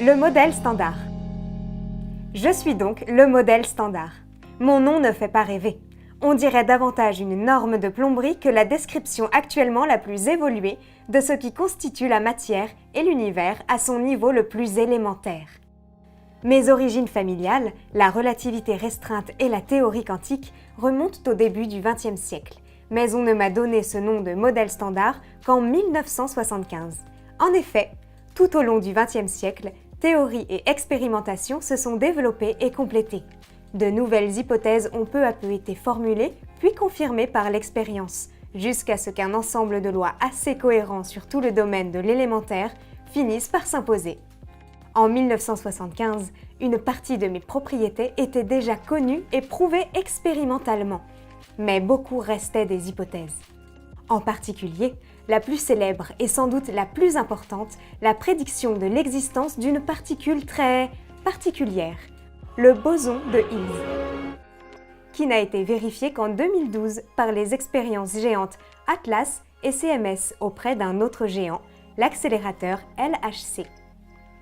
Le modèle standard. Je suis donc le modèle standard. Mon nom ne fait pas rêver. On dirait davantage une norme de plomberie que la description actuellement la plus évoluée de ce qui constitue la matière et l'univers à son niveau le plus élémentaire. Mes origines familiales, la relativité restreinte et la théorie quantique remontent au début du XXe siècle, mais on ne m'a donné ce nom de modèle standard qu'en 1975. En effet, tout au long du XXe siècle, théorie et expérimentation se sont développées et complétées. De nouvelles hypothèses ont peu à peu été formulées, puis confirmées par l'expérience, jusqu'à ce qu'un ensemble de lois assez cohérents sur tout le domaine de l'élémentaire finisse par s'imposer. En 1975, une partie de mes propriétés était déjà connue et prouvée expérimentalement, mais beaucoup restaient des hypothèses. En particulier, la plus célèbre et sans doute la plus importante, la prédiction de l'existence d'une particule très particulière, le boson de Higgs, qui n'a été vérifié qu'en 2012 par les expériences géantes Atlas et CMS auprès d'un autre géant, l'accélérateur LHC.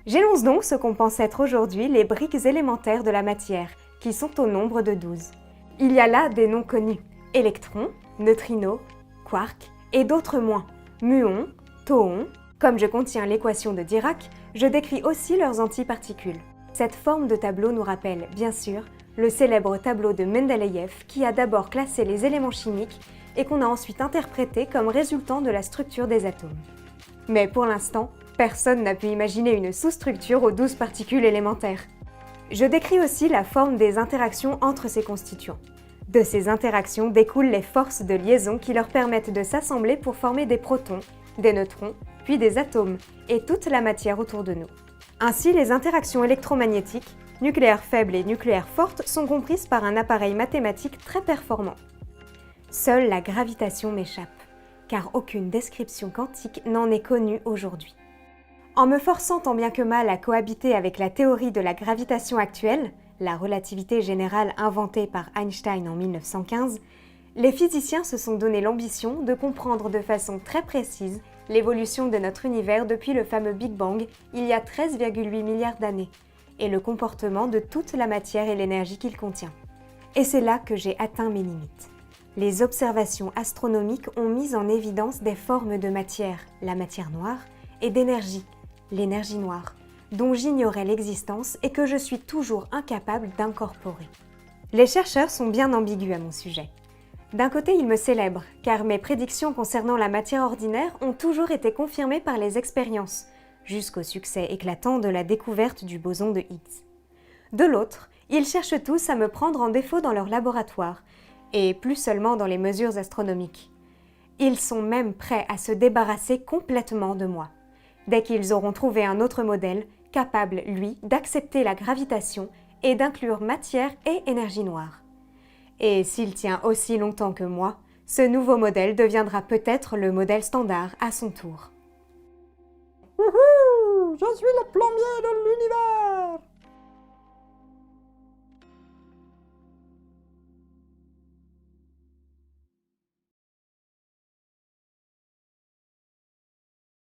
J'énonce donc ce qu'on pense être aujourd'hui les briques élémentaires de la matière, qui sont au nombre de 12. Il y a là des noms connus, électrons, neutrinos, quarks et d'autres moins, muons, tauons. Comme je contiens l'équation de Dirac, je décris aussi leurs antiparticules. Cette forme de tableau nous rappelle, bien sûr, le célèbre tableau de Mendeleïev qui a d'abord classé les éléments chimiques et qu'on a ensuite interprété comme résultant de la structure des atomes. Mais pour l'instant, personne n'a pu imaginer une sous-structure aux 12 particules élémentaires. Je décris aussi la forme des interactions entre ces constituants. De ces interactions découlent les forces de liaison qui leur permettent de s'assembler pour former des protons, des neutrons, puis des atomes, et toute la matière autour de nous. Ainsi, les interactions électromagnétiques, nucléaires faibles et nucléaires fortes, sont comprises par un appareil mathématique très performant. Seule la gravitation m'échappe, car aucune description quantique n'en est connue aujourd'hui. En me forçant tant bien que mal à cohabiter avec la théorie de la gravitation actuelle, la relativité générale inventée par Einstein en 1915, les physiciens se sont donné l'ambition de comprendre de façon très précise l'évolution de notre univers depuis le fameux Big Bang il y a 13,8 milliards d'années, et le comportement de toute la matière et l'énergie qu'il contient. Et c'est là que j'ai atteint mes limites. Les observations astronomiques ont mis en évidence des formes de matière, la matière noire, et d'énergie, l'énergie noire, dont j'ignorais l'existence et que je suis toujours incapable d'incorporer. Les chercheurs sont bien ambigus à mon sujet. D'un côté, ils me célèbrent, car mes prédictions concernant la matière ordinaire ont toujours été confirmées par les expériences, jusqu'au succès éclatant de la découverte du boson de Higgs. De l'autre, ils cherchent tous à me prendre en défaut dans leur laboratoire, et plus seulement dans les mesures astronomiques. Ils sont même prêts à se débarrasser complètement de moi, dès qu'ils auront trouvé un autre modèle capable, lui, d'accepter la gravitation et d'inclure matière et énergie noire. Et s'il tient aussi longtemps que moi, ce nouveau modèle deviendra peut-être le modèle standard à son tour. Wouhou! Je suis le plombier de l'univers!